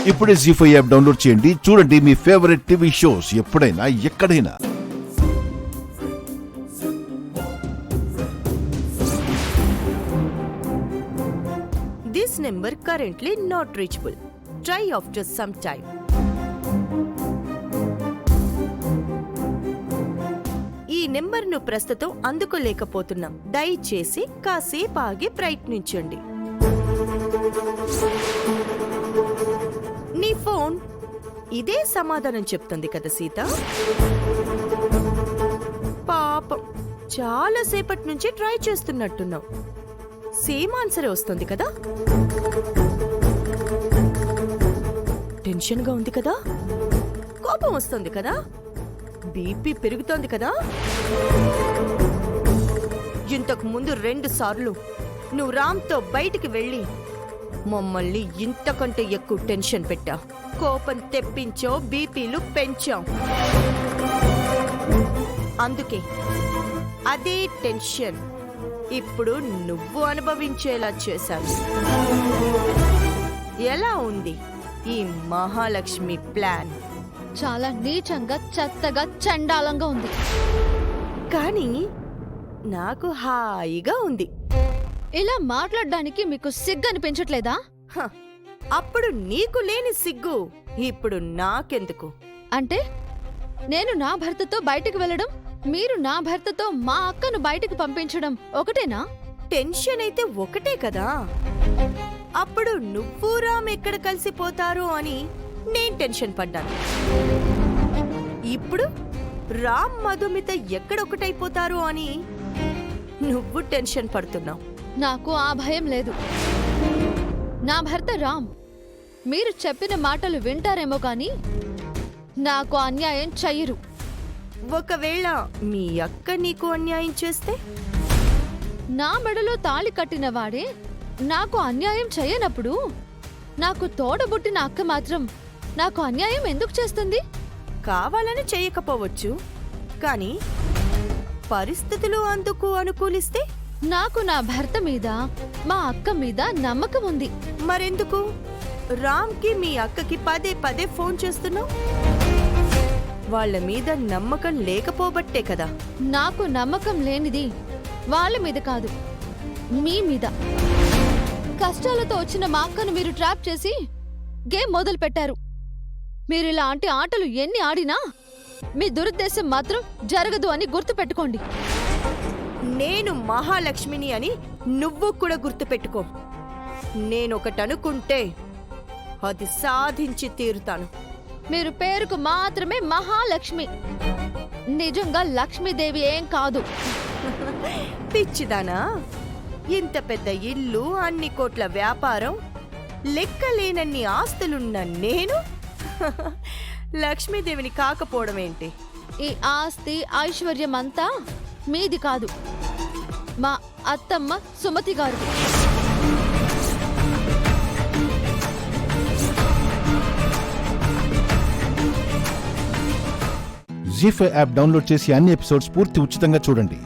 ఇప్పుడే జీ5 app download చేయండి. చూడండి మీ ఫేవరెట్ టీవీ షోస్ ఎప్పుడైనా ఎక్కడైనా. This number currently not reachable. Try after some time. ఈ నెంబర్ను ప్రస్తుతం అందుకోలేకపోతున్నాం. దయచేసి కాసేపు ఆగి ప్రయత్నించండి. నీ ఫోన్ ఇదే సమాధానం చెప్తుంది కదా సీత? పాపం చాలా సేపటి నుంచి ట్రై చేస్తున్నట్టున్నావు. సేమ్ ఆన్సరే వస్తుంది కదా? టెన్షన్గా ఉంది కదా? కోపం వస్తుంది కదా? బీపీ పెరుగుతోంది కదా? ఇంతకు ముందు 2 సార్లు నువ్వు రామ్తో బయటికి వెళ్ళి మమ్మల్ని ఇంతకంటే ఎక్కువ టెన్షన్ పెట్టావు. కోపం తెప్పించావు, బీపీలు పెంచావు. అందుకే అదే టెన్షన్ ఇప్పుడు నువ్వు అనుభవించేలా చేశాను. ఎలా ఉంది ఈ మహాలక్ష్మి ప్లాన్? చాలా నీచంగా, చెత్తగా, చండాలంగా ఉంది. కానీ నాకు హాయిగా ఉంది. ఇలా మాట్లాడడానికి మీకు సిగ్గు అనిపించట్లేదా? హ, అప్పుడు నీకు లేని సిగ్గు ఇప్పుడు నాకెందుకు? అంటే నేను నా భర్తతో బయటికి వెళ్ళడం, మీరు నా భర్తతో మా అక్కను బయటికి పంపించడం ఒకటేనా? టెన్షన్ అయితే ఒకటే కదా. అప్పుడు నువ్వు రామ్ ఎక్కడ కలిసిపోతారు అని నేను టెన్షన్ పడ్డాను. ఇప్పుడు రామ్ మధుమిత ఎక్కడొకటైపోతారు అని నువ్వు టెన్షన్ పడుతున్నావు. నాకు ఆ భయం లేదు. నా భర్త రామ్ మీరు చెప్పిన మాటలు వింటారేమో కానీ నాకు అన్యాయం చెయ్యరు. ఒకవేళ మీ అక్క నీకు అన్యాయం చేస్తే? నా మెడలో తాళి కట్టిన వాడే నాకు అన్యాయం చేయనప్పుడు నాకు తోడబుట్టిన అక్క మాత్రం నాకు అన్యాయం ఎందుకు చేస్తుంది? కావాలని చేయకపోవచ్చు, కానీ పరిస్థితులు అందుకు అనుకూలిస్తే? నాకు నా భర్త మీద, మా అక్క మీద నమ్మకం ఉంది. మరెందుకు రామ్కి మీ అక్కకి పదే పదే ఫోన్ చేస్తున్నావు? వాళ్ళ మీద నమ్మకం లేకపోబట్టే కదా. నాకు నమ్మకం లేనిది వాళ్ళ మీద కాదు, మీ మీద. కష్టాలతో వచ్చిన మా అక్కను మీరు ట్రాప్ చేసి గేమ్ మొదలు పెట్టారు. మీరు ఇలాంటి ఆటలు ఎన్ని ఆడినా మీ దురుద్దేశం మాత్రం జరగదు అని గుర్తు పెట్టుకోండి. నేను మహాలక్ష్మిని అని నువ్వు కూడా గుర్తుపెట్టుకో. నేనొకటనుకుంటే అది సాధించి తీరుతాను. మీరు పేరుకు మాత్రమే మహాలక్ష్మి, నిజంగా లక్ష్మీదేవి ఏం కాదు. పిచ్చిదానా? ఇంత పెద్ద ఇల్లు, అన్ని కోట్ల వ్యాపారం, లెక్కలేనన్ని ఆస్తులున్న నేను లక్ష్మీదేవిని కాకపోవడం ఏంటి? ఈ ఆస్తి ఐశ్వర్యం అంతా మీది కాదు, మా అత్తమ్మ సుమతి గారిది. జీ5 యాప్ డౌన్లోడ్ చేసి అన్ని ఎపిసోడ్స్ పూర్తి ఉచితంగా చూడండి.